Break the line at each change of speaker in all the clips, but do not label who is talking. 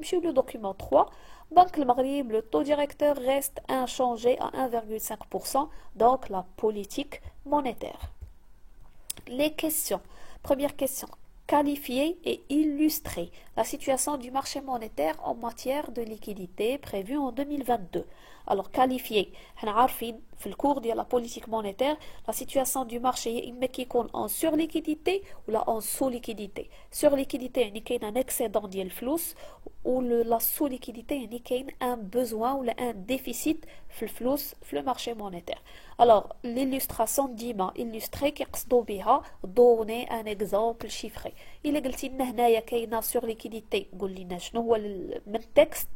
Le document 3, Banque le Maghreb, le taux directeur reste inchangé à 1,5%, donc la politique monétaire. Les questions. Première question. Qualifier et illustrer la situation du marché monétaire en matière de liquidité prévue en 2022. Alors, qualifier, on a vu dans le cours de la politique monétaire, la situation du marché est en surliquidité ou en sous-liquidité. Surliquidité, il y a un excédent de flous, ou la sous-liquidité, il y a un besoin ou un déficit de flous dans le marché monétaire. Alors, l'illustration ديما illustrer كيقصدوا بها donner un exemple chiffré. إلا قلتي لنا هنايا كاينه surliquidité قول لنا شنو هو من التكست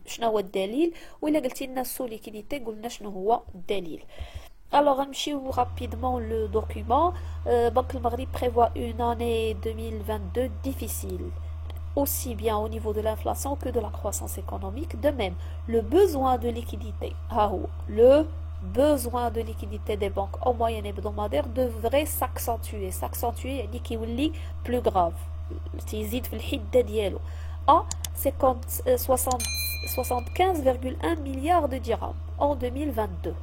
شنو هو الدليل وإلا قلتي لنا sous-liquidité قلنا شنو هو الدليل. Alors, نمشيو rapidement le document. Banque le Maghreb prévoit une année 2022 difficile, aussi bien au niveau de l'inflation que de la croissance économique. De même, le besoin de liquidité, le besoin de liquidité des banques en moyenne hebdomadaire devrait s'accentuer. S'accentuer, يعني كيولي plus grave. تيزيد في الحدة ديالو. À 75,1 milliards de dirhams en 2022.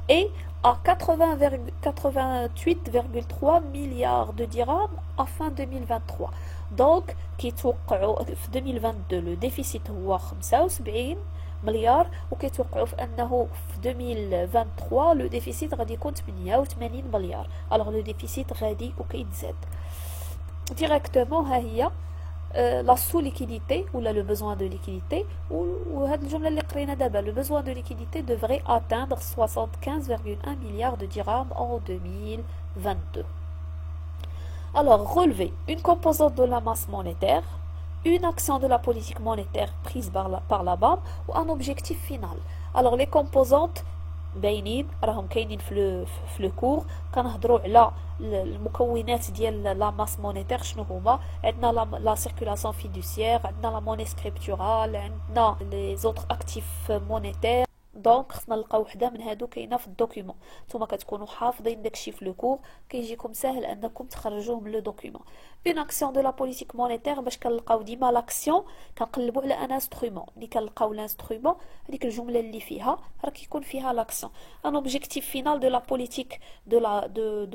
Et à 88,3 milliards de dirhams à fin 2023. Donc, في 2022 le déficit هو 75 مليار وكيتوقعوا في انه في 2023 لو ديفيسيت غادي يكون 88 مليار. الوغ لو ديفيسيت غادي وكيتزاد ديريكتومون. ها هي لا سو ليكيديتي ولا لو بوزوان دو ليكيديتي وهاد الجمله اللي قرينا دابا لو بوزوان دو ليكيديتي devrait atteindre 75,1 milliards de dirhams en 2022. Alors, relever une composante de la masse monétaire, une action de la politique monétaire prise par la BAM ou un objectif final. Alors les composantes باينين راهم كاينين في لو كور. كنهضروا على المكونات ديال لا ماس مونيتير شنو هما. عندنا لا سيركولاسيون فيدوسيير, عندنا لا موني سكريبتورال, عندنا لي زوتر اكتيف مونيتير. دونك خصنا نلقاو وحده من هادو كاينه في الدوكيومون. نتوما كتكونوا حافظين داكشي في لو كور كيجيكم ساهل انكم تخرجوه من لو دوكيومون. اون اكسيون دو لا بوليتيك مونيتير باش كنلقاو ديما لاكسيون كنقلبوا على ان انسترومون. ملي كنلقاو الانسترومون هذيك الجمله اللي فيها راه كيكون فيها لاكسيون. ان اوبجيكتيف فينال دو لا بوليتيك دو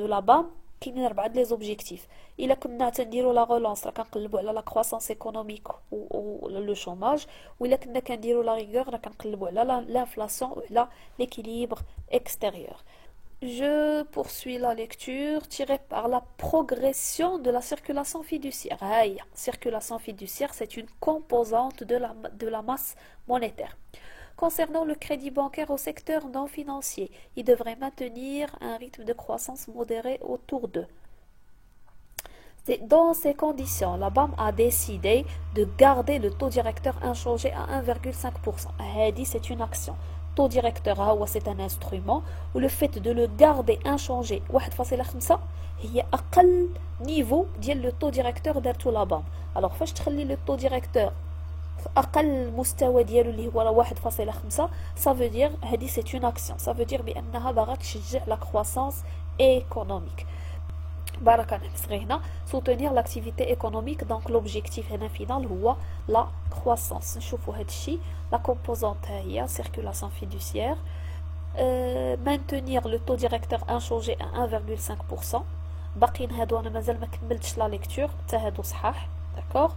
لا بام. كاينين 4 لي زوبجيكتيف. الا كنا تنديروا لا رولانس راه كنقلبوا على لا كرواسونس ايكونوميك و لو شوماج, ولا كنا كنديروا لا ريغور راه كنقلبوا على l'inflation وعلى l'équilibre extérieur. Je poursuis la lecture tirée par la progression de la circulation fiduciaire. Circulation fiduciaire, c'est une composante de la masse monétaire. Concernant le crédit bancaire au secteur non financier, il devrait maintenir un rythme de croissance modéré autour de. Dans ces conditions, la BAM a décidé de garder le taux directeur inchangé à 1,5%. C'est une action. Taux directeur, c'est un instrument, ou le fait de le garder inchangé, 1,5 هي أقل niveau ديال le taux directeur دارتو la BAM. Alors, فاش تخلي le taux directeur أقل مستوى ديالو اللي هو 1,5, ça veut dire هذه c'est une action. Ça veut dire بأنها باغا تشجع la croissance économique. soutenir l'activité économique. Donc l'objectif final هو la croissance. نشوفوا هذا الشيء. La composante هي circulation fiduciaire, maintenir le taux directeur inchangé à 1,5%. باقيين هادو انا مازال ما كملتش لا ليكتور حتى هادو صحاح. داكوغ.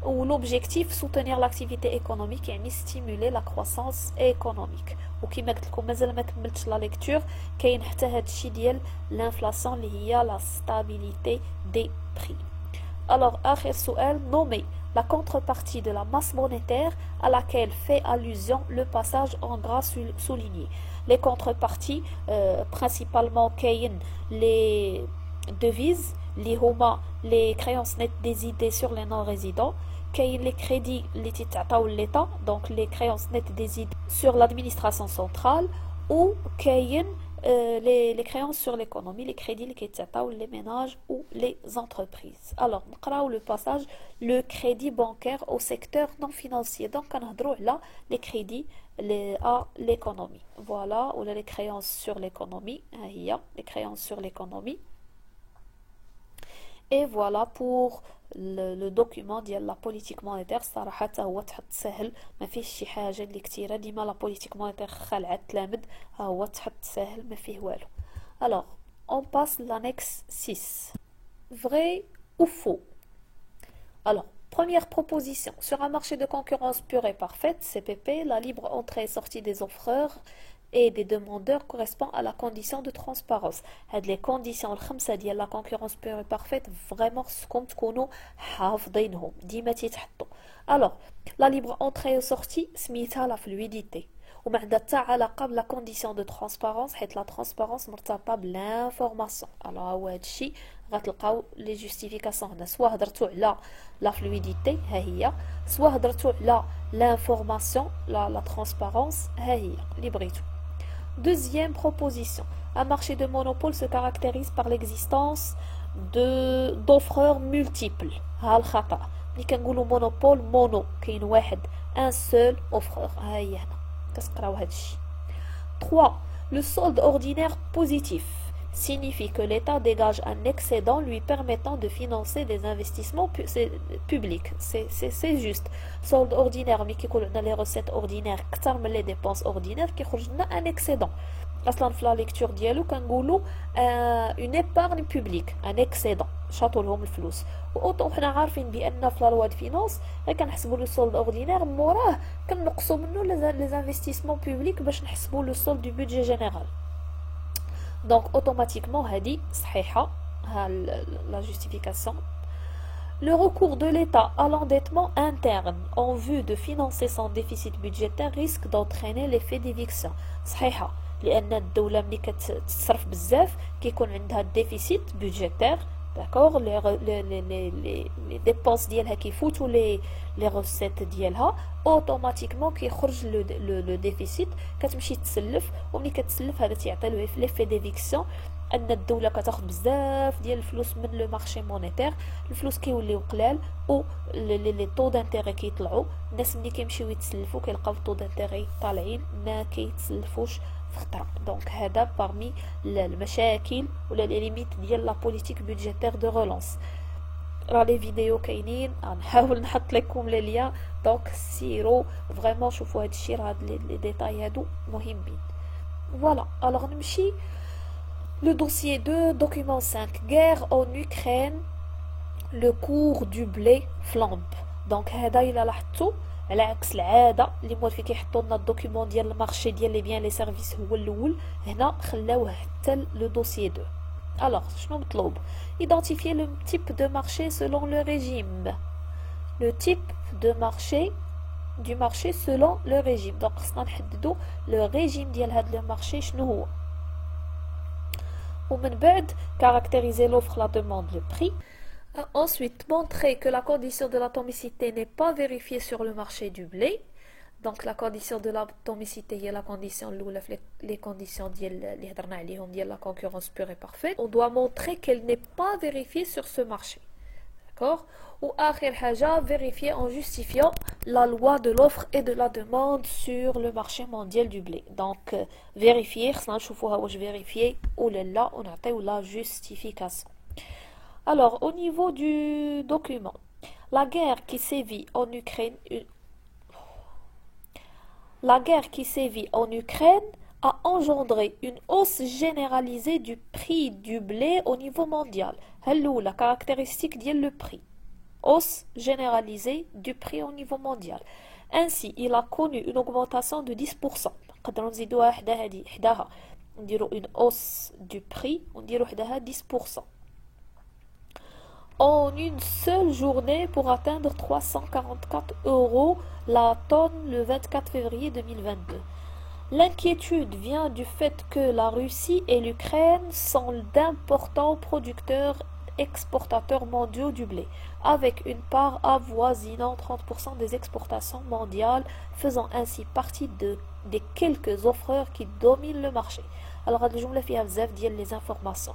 Ou l'objectif soutenir l'activité économique يعني stimuler la croissance économique. وكما قلت لكم مازال ما كملتش لا ليكتور كاين حتى هذا الشيء ديال l'inflation اللي هي la stabilité des prix. Alors آخر سؤال. nommer la contrepartie de la masse monétaire à laquelle fait allusion le passage en gras souligné. Les contreparties principalement كاين les devises اللي هما les créances nettes des idées sur les non-résidents, كاين les crédits اللي تيتعطاو l'État, donc les créances nettes des idées sur l'administration centrale, ou كاين les créances sur l'économie, les crédits اللي كيتعطاو les ménages ou les entreprises. Alors نقراو le passage. Le crédit bancaire au secteur non financier, donc كنهضروا على les crédits à l'économie. Voilà, ou les créances sur l'économie. هي les créances sur l'économie. Et voilà pour le document ديال la politique monétaire. الصراحة حتى هو تحط سهل، ما فيهش شي حاجة اللي كتيرة. ديما لا politique monétaire خلعة تلامد، ها هو تحط سهل ما فيه والو. Alors, on passe l'annexe 6. Vrai ou faux? Alors, première proposition. Sur un marché de concurrence pure et parfaite, CPP, la libre entrée et sortie des offreurs et des demandeurs correspond à la condition de transparence. Les conditions الخمسة ديال la concurrence pure et parfaite vraiment سكم تكونوا حافظينهم ديما تيتحطوا. Alors, la libre entrée et sortie سميتها la fluidité. وما عندها حتى علاقة بلا condition de transparence حيت la transparence مرتبطة بالانفورماسيون. alors هو هادشي غتلقاو لي جوستيفيكاسيون هنا، سوا هضرتو على لا فلويديتي ها هي، سوا هضرتو على لانفورماسيون لا ترانسبارونس ها هي اللي بغيتو. Deuxième proposition. Un marché de monopole se caractérise par l'existence d'offreurs multiples. ها الخطأ. ملي كنقولوا monopole mono كاين واحد un seul offreur. ها هي هنا كتقراو هادشي. 3. Le solde ordinaire positif signifie que l'État dégage un excédent lui permettant de financer des investissements publics. C'est juste. Solde ordinaire, mais qui a les recettes ordinaires, les dépenses ordinaires, qui a un excédent. اصلا في لا ليكتور ديالو كنقولوا une épargne publique, un excédent. شاطوا لهم الفلوس. واوطو حنا عارفين بان في لا لوا د فينانس كنحسبوا لو سولد اوردينير موراه كنقصوا منه لي انفستيسمون بوبليك باش نحسبوا لو سولد دو بودجي جينيرال. دونك اوتوماتيكمون هذه صحيحه ها لا جوستيفيكاسيون. Le recours de l'État à l'endettement interne en vue de financer son déficit budgétaire risque d'entraîner l'effet d'éviction. صحيحه لان الدوله ملي كتصرف بزاف كيكون عندها ديفيسيت بودجيتير داكور لي ديبونس ديالها كيفوتوا لي روسيت ديالها اوتوماتيكمون كيخرج لو ديفيسيت كتمشي تسلف وملي كتسلف هذا تيعطي ليفي ديفيكسيون ان الدوله كتاخذ بزاف ديال الفلوس من لو مارشي مونيتير الفلوس كيوليو قلال و لي طو دانتيغي كيطلعوا الناس ملي كيمشيو يتسلفوا كيلقاو الطو دانتيغي طالعين ما كيتسلفوش في خطره دونك هذا parmi المشاكل ولا لي ليميت ديال لا بوليتيك بودجيتير دو رولانس راه لي فيديو كاينين غنحاول نحط لكم لي ليا دونك سيرو فريمون شوفوا هاد الشيء راه هاد لي ديتاي هادو مهمين فوالا الوغ نمشي le dossier 2 document 5 guerre en Ukraine le cours du blé flambe donc هذا إلا لاحظتوا على عكس العاده اللي موالفين كيحطوا لنا الدوكيومون ديال المارشي ديال لي بيان لي سيرفيس هو الاول هنا خلاوه حتى لو دوسيي 2 alors شنو مطلوب identifier le type de marché selon le régime le type de marché du marché selon le régime donc خصنا نحددوا le régime ديال هاد لو مارشي شنو هو ومن بعد caractériser l'offre la demande le prix. Ensuite, montrer que la condition de l'atomicité n'est pas vérifiée sur le marché du blé. Donc, la condition de l'atomicité est la condition, les conditions de la concurrence pure et parfaite. On doit montrer qu'elle n'est pas vérifiée sur ce marché. D'accord? Ou آخر حاجة, vérifier en justifiant la loi de l'offre et de la demande sur le marché mondial du blé. Donc, vérifier, خصنا نشوفوها واش vérifier ou لا ونعطيو la justification. Alors, au niveau du document, la guerre qui sévit en Ukraine a engendré une hausse généralisée du prix du blé au niveau mondial. La caractéristique dit le prix. Hausse généralisée du prix au niveau mondial. Ainsi, il a connu une augmentation de 10%. On dirait une hausse du prix, on dirait 10%. En une seule journée pour atteindre 344 € la tonne le 24 février 2022. L'inquiétude vient du fait que la Russie et l'Ukraine sont d'importants producteurs exportateurs mondiaux du blé, avec une part avoisinant 30% des exportations mondiales, faisant ainsi partie des quelques offreurs qui dominent le marché. Alors, هاد الجملة فيها بزاف ديال les informations.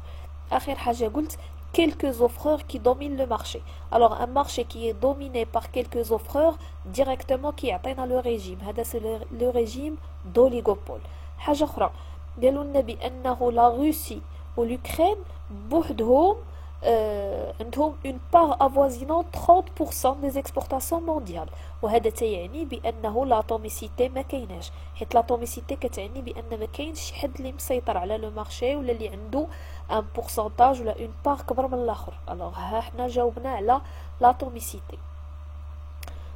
آخر حاجة قلت quelques offreurs qui dominent le marché. Alors, un marché qui est dominé par quelques offreurs, directement qui atteint le régime. هذا c'est le régime d'oligopole. حاجة أخرى قالوا لنا بأنه لا روسي والأوكران بوحدهم عندهم une part avoisinant 30% des exportations mondiales وهذا تعني بأنه لاطوميسيتي ما كايناش حيت لاطوميسيتي كتعني بأن ما كاينش شي حد اللي مسيطر على لو مارشي ولا اللي عنده ان بورسنتاج ولا اون بار كبر من الاخر الوغ ها حنا جاوبنا على لاطوميسيتي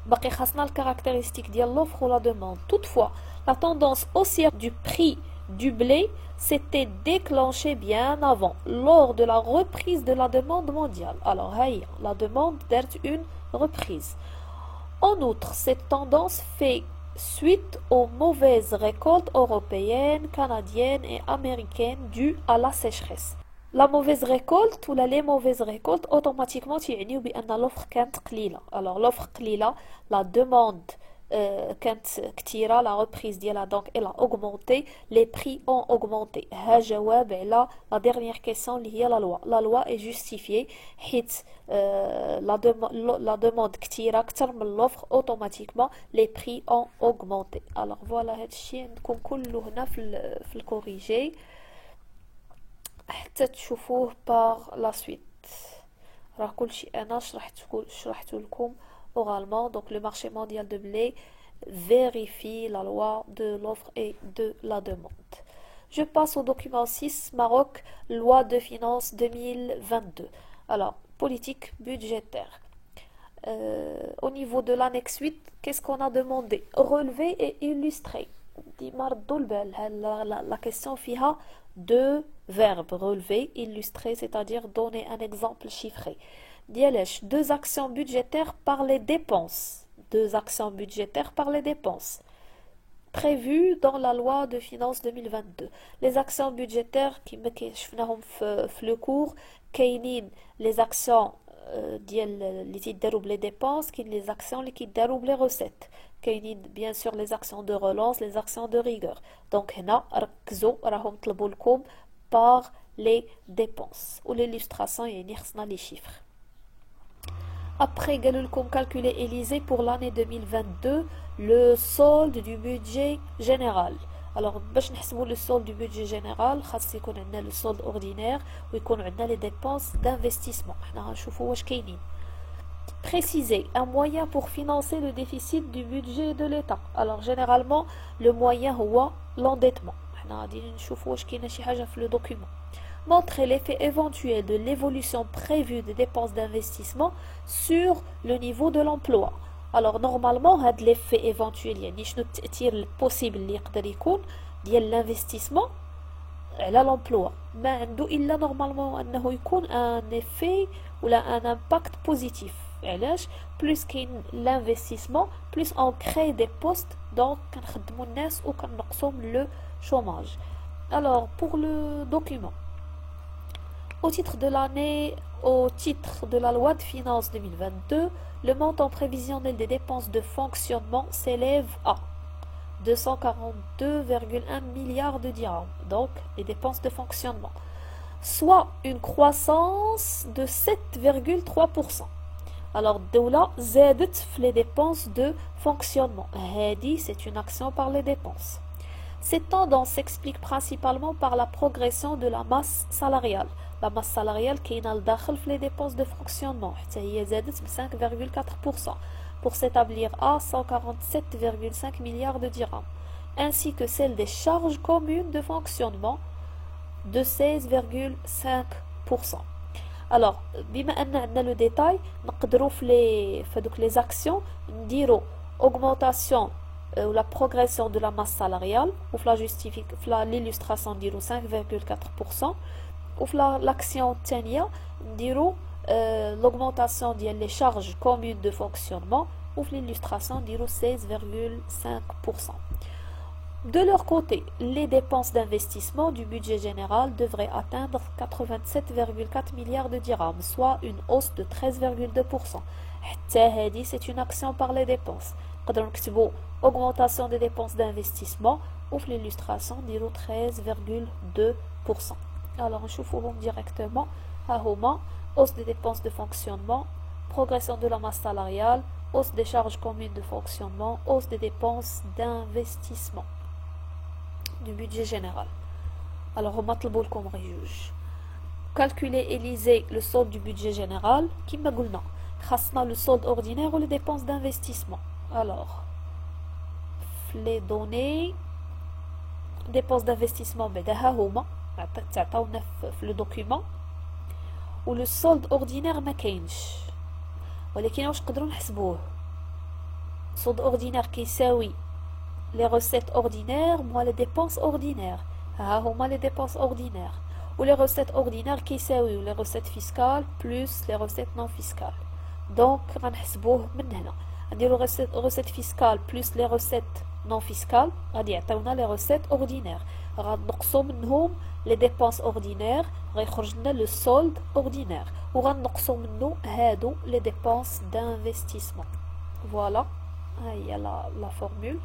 باقي خاصنا الكارactéristique ديال l'offre ou la demande. Toutefois, la tendance haussière du prix du blé s'était déclenchée bien avant, lors de la reprise de la demande mondiale. Alors, la demande d'être une reprise. En outre, cette tendance fait suite aux mauvaises récoltes européennes, canadiennes et américaines dues à la sécheresse. La mauvaise récolte ou les mauvaises récoltes automatiquement تعنيو بأن l'offre كانت قليلة. Alors l'offre قليلة, la demande كانت كتيرة, la reprise ديالها donc elle a augmenté, les prix ont augmenté. ها جواب على la dernière question اللي هي la loi. La loi est justifiée حيت la demande كتيرة أكتر من l'offre, automatiquement les prix ont augmenté. Alors voilà هادشي عندكم كله هنا في الكوريجي حتى تشوفوه par la suite. راه كلشي انا شرحت لكم oralement. Donc le marché mondial de blé vérifie la loi de l'offre et de la demande. Je passe au document 6, Maroc, loi de finances 2022. Alors, politique budgétaire. Au niveau de l'annexe 8, qu'est-ce qu'on a demandé? Relever et illustrer. La question fiha deux verbes, relever, illustrer, c'est-à-dire donner un exemple chiffré. Deux actions budgétaires par les dépenses. Deux actions budgétaires par les dépenses. Prévues dans la loi de finances 2022. Les actions budgétaires qui me le cours, les actions qui déroulent les dépenses, les actions qui déroulent les recettes. Bien sûr les actions de relance, les actions de rigueur. Donc هنا ركزوا راهم طلبوا لكم par les dépenses ou l'illustration يعني خصنا les chiffres. Après قالوا لكم calculer Élysée pour l'année 2022 le solde du budget général. Alors باش نحسبوا le solde du budget général خاص يكون عندنا le solde ordinaire ويكون عندنا les dépenses d'investissement. حنا غنشوفوا واش كاينين. Préciser un moyen pour financer le déficit du budget de l'État. Alors généralement le moyen هو l'endettement. حنا غادي نشوفوا واش كاينه شي حاجه في le document. Montrer l'effet éventuel de l'évolution prévue des dépenses d'investissement sur le niveau de l'emploi. Alors normalement هاد l'effet éventuel يعني شنو التأثير البوسيبل اللي يقدر يكون ديال l'investissement على l'emploi. ما عنده إلا normalement أنه يكون un effet ولا un impact positif. علاش plus كاين l'investissement plus on crée des postes donc كنخدموا الناس وكنقصوا le chômage. Alors pour le document au titre de la loi de finances 2022, le montant prévisionnel des dépenses de fonctionnement s'élève à 242,1 milliards de dirhams, donc les dépenses de fonctionnement, soit une croissance de 7,3%. Alors, Doula زادت les dépenses de fonctionnement. Hadi, c'est une action par les dépenses. Cette tendance s'explique principalement par la progression de la masse salariale. La masse salariale qui est dans les dépenses de fonctionnement. هي زادت ب 5,4% pour s'établir à 147,5 milliards de dirhams, ainsi que celle des charges communes de fonctionnement de 16,5%. Alors, بما أن عندنا le détail, نقدروا في les actions نديروا augmentation ou la progression de la masse salariale ou l'illustration نديروا 5,4%. Ou l'action الثانية نديروا l'augmentation des charges communes de fonctionnement ou l'illustration نديروا 16,5%. De leur côté, les dépenses d'investissement du budget général devraient atteindre 87,4 milliards de dirhams, soit une hausse de 13,2%. C'est une action par les dépenses. Augmentation des dépenses d'investissement ou l'illustration نديروا 13,2%. Alors, on chauffe directement à Homa, hausse des dépenses de fonctionnement, progression de la masse salariale, hausse des charges communes de fonctionnement, hausse des dépenses d'investissement du budget général. Alors, on va comme juge. calculer et liser le solde du budget général, qui m'a قلنا خاصنا le solde ordinaire ou les dépenses d'investissement. Alors, les données dépenses d'investissement بعدها هما تعطاونا في le document و le solde ordinaire ما كاينش ولكن واش نقدروا نحسبوه solde ordinaire كيساوي les recettes ordinaires moins les dépenses ordinaires ها هما les dépenses ordinaires ou les recettes ordinaires كيساوي les recettes fiscales plus les recettes non fiscales donc غنحسبوه من هنا نديرو recettes fiscales plus les recettes non fiscales غادي يعطيونا les recettes ordinaires غنقصو منهم les dépenses ordinaires غيخرج لنا le solde ordinaire وغنقصو منه هادو les dépenses d'investissement voilà هي la formule.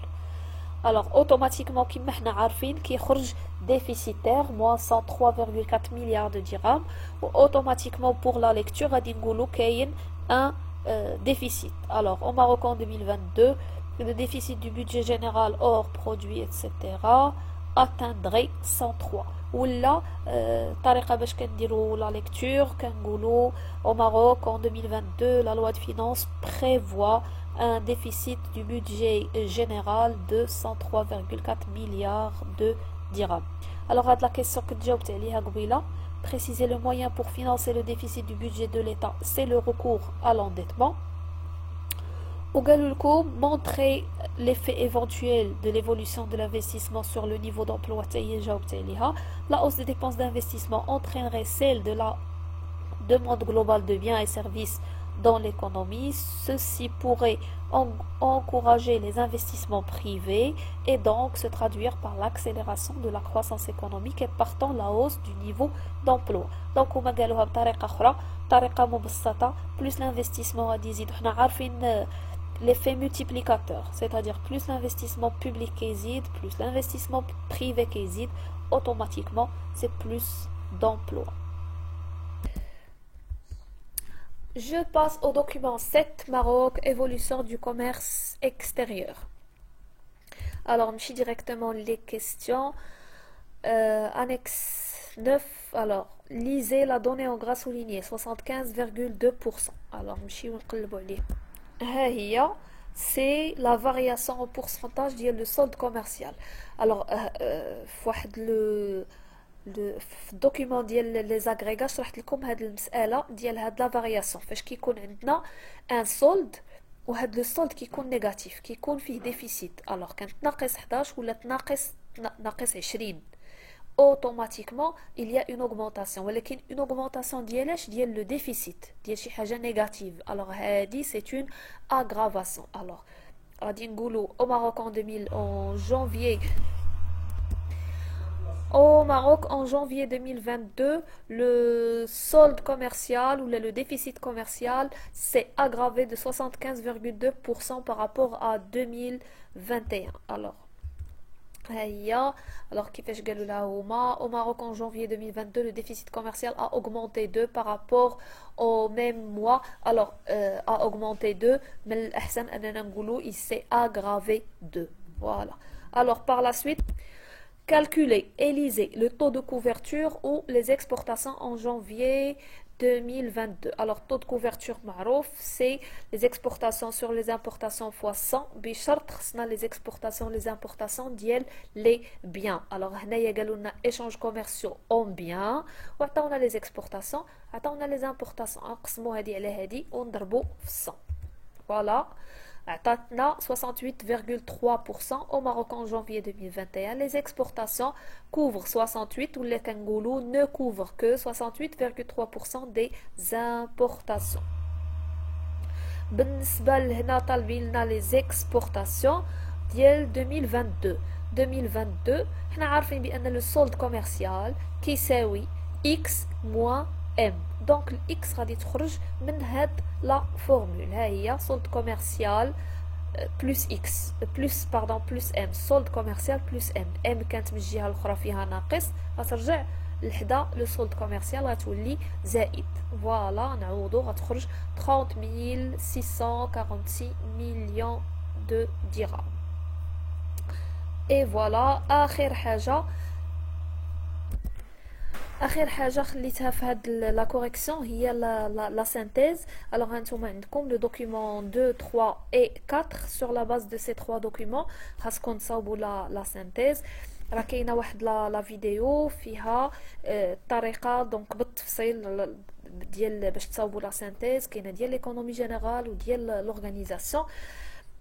Alors automatiquement كما حنا عارفين كيخرج déficitaire moins 103,4 milliards de dirhams و automatiquement pour la lecture غادي نقولو كاين un déficit. Alors au Maroc en 2022 le déficit du budget général hors produit etc atteindrait 103 ولا طريقة باش كنديرو la lecture كنقولو au Maroc en 2022 la loi de finances prévoit un déficit du budget général de 103,4 milliards de dirhams. Alors هاد la question que جاوبت عليها قبيله préciser le moyen pour financer le déficit du budget de l'État, c'est le recours à l'endettement. Ougalulko montrer l'effet éventuel de l'évolution de l'investissement sur le niveau d'emploi. La hausse des dépenses d'investissement entraînerait celle de la demande globale de biens et services dans l'économie. Ceci pourrait encourager les investissements privés et donc se traduire par l'accélération de la croissance économique et partant la hausse du niveau d'emploi. Donc هما قالوها بطريقة أخرى طريقة مبسطة plus l'investissement غادي يزيد حنا عارفين l'effet multiplicateur, c'est-à-dire plus l'investissement public يزيد plus l'investissement privé يزيد automatiquement c'est plus d'emploi. Je passe au document 7 Maroc, évolution du commerce extérieur. Alors, je directement les questions. Annexe 9. Alors, lisez la donnée en gras souligné 75,2%. Alors, c'est la variation en pourcentage du solde commercial. Alors, le document ديال les agrégats شرحت لكم هاد المسألة ديال هاد لا فارياسيون فاش كيكون عندنا ان سولد وهاد لو سولد كيكون نيجاتيف كيكون فيه ديفيسيت الوغ كانت ناقص 11 ولا ناقص 20 اوتوماتيكمون il y a une augmentation ولكن une augmentation ديالاش ديال لو ديفيسيت ديال شي حاجة نيجاتيف الوغ هادي c'est une aggravation. Alors غادي نقولوا au Maroc en janvier Au Maroc, en janvier 2022, le solde commercial ou le déficit commercial s'est aggravé de 75,2% par rapport à 2021. Alors, au Maroc, en janvier 2022, le déficit commercial a augmenté 2 par rapport au même mois. Alors, a augmenté 2, mais il s'est aggravé 2. Voilà. Alors, par la suite... Calculer et liser le taux de couverture ou les exportations en janvier 2022. Alors, taux de couverture marouf, c'est les exportations sur les importations fois 100. Bichart, les exportations, les importations d'yel les biens. Alors, on a échanges commerciaux en biens. On a les exportations. On a les importations. On a 100. Voilà. عطاتنا 68,3% au Maroc en janvier 2021. Les exportations couvrent 68 ou les kangoulous ne couvrent que 68,3% des importations. بالنسبة لهنا طالبين لنا les exportations ديال 2022 حنا عارفين بأن le solde commercial كيساوي x moins M. Donc X غادي تخرج من هاد لا فورمول ها هي solde commercial plus X plus M solde commercial plus M. M كانت من الجهة الأخرى فيها ناقص غترجع لحدا لو solde commercial غتولي زائد. فوالا نعوضو غتخرج 30,646 millions de dirhams. Et voilà آخر حاجة اخر حاجه خليتها في هاد لا كوريكسيون هي لا سينثيز. الوغ هانتوما عندكم لو دوكيومون 2 3 et 4. sur la base de ces 3 documents خاصكم تصاوبوا لا سينثيز. راه كاينه واحد لا فيديو فيها الطريقه دونك بالتفصيل ديال باش تصاوبوا لا سينثيز، كاينه ديال ليكونومي جينيرال وديال لورغانيزاسيون.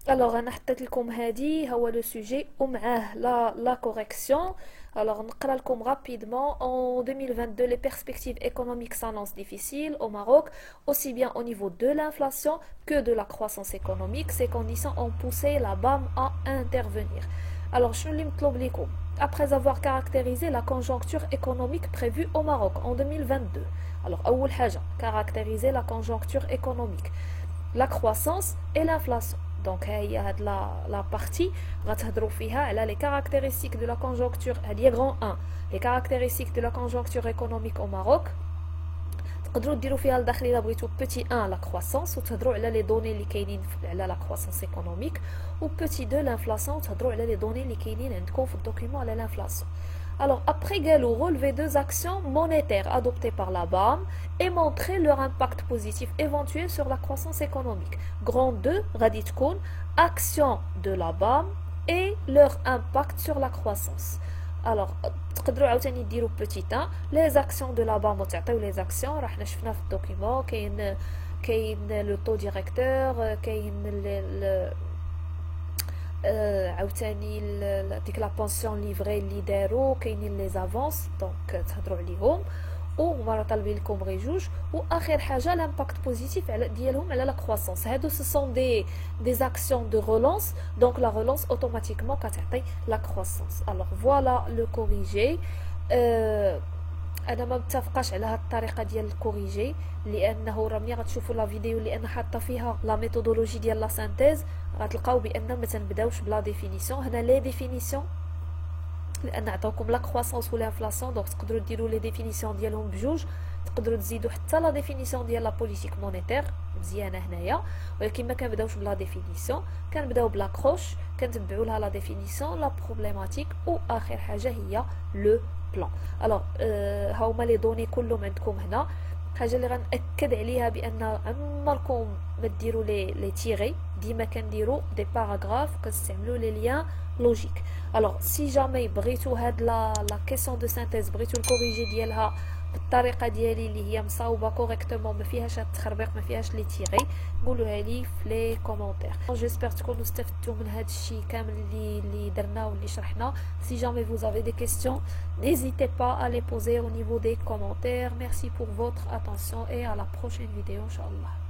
الوغ انا حطيت لكم هادي هو لو سوجي ومعاه لا كوريكسيون. Alors, نقرا لكم rapidement. En 2022, les perspectives économiques s'annoncent difficiles au Maroc, aussi bien au niveau de l'inflation que de la croissance économique. Ces conditions ont poussé la BAM à intervenir. Alors, شنو اللي مطلوب لكم après avoir caractérisé la conjoncture économique prévue au Maroc en 2022. Alors, أول حاجة caractériser la conjoncture économique, la croissance et l'inflation. Donc هي هاد لا بارتي غتهضروا فيها على لي كارactéristiques de la conjoncture. هادي غران 1 لي كارactéristiques de la conjoncture économique au Maroc. تقدروا ديروا فيها لداخل الا بغيتو بوتي 1 لا كرواسونس وتهضروا على لي دوني اللي كاينين على لا كرواسونس ايكونوميك، و بوتي 2 لانفلاسيون وتهضروا على لي دوني اللي كاينين عندكم في الدوكيومون على لانفلاسيون. Alors, après Gallo, relever deux actions monétaires adoptées par la BAM et montrer leur impact positif éventuel sur la croissance économique. Grand 2, غادي تكون action de la BAM et leur impact sur la croissance. Alors, تقدروا عاوتاني ديروا petit 1 les actions de la BAM وتعطيو les actions. راه حنا شفنا في الدوكيومون كاين لو طو ديريكتور، كاين عاوتاني ديك لا بونسيون ليفري اللي داروا، كاينين لي زافونس دونك تهضروا عليهم، وهما طالبين لكم غير جوج. واخر حاجه لامباكت بوزيتيف ديالهم على لا كرواسونس. هادو سو سون دي زاكسيون دو رولونس، دونك لا رولونس اوتوماتيكمون كتعطي لا كرواسونس. الوغ فوالا لو كوريجي. انا ما متفقاش على هاد الطريقه ديال الكوريجي، لانه راه ملي غتشوفوا لا فيديو اللي انا حاطه فيها لا ميثودولوجي ديال لا سانتيز غتلقاو بان ما تنبداوش بلا ديفينيسيون. هنا لي ديفينيسيون لان عطاوكم لا كرواسونس ولا انفلاسيون، دونك تقدروا ديروا لي ديفينيسيون ديالهم بجوج. تقدروا تزيدوا حتى لا ديفينيسيون ديال لا بوليتيك مونيتير مزيانه هنايا، ولكن ما كنبداوش بلا ديفينيسيون، كنبداو بلا كروش كنتبعوا لها لا ديفينيسيون لا بروبليماتيك، واخر حاجه هي لو بلان. الوغ هاهما لي دوني كلهم عندكم هنا. حاجه اللي غنأكد عليها بان عمركم ما ديروا لي تيغي، ديما كنديروا دي باراغراف وكنستعملوا لي ليان لوجيك. الوغ سي جامي بغيتو هاد لا كيسيون دو سانتيز بغيتو الكوريجي ديالها بالطريقه ديالي اللي هي مصاوبه كوريكتومون ما فيهاش هاد التخربيق ما فيهاش لي تيغي، قولوها لي في لي كومونتير. جيسبر تكونوا استفدتوا من هاد الشيء كامل اللي درنا واللي شرحنا. Si jamais vous avez des questions, n'hésitez pas à les poser au niveau des commentaires. Merci pour votre attention et à la prochaine vidéo, Inch'Allah.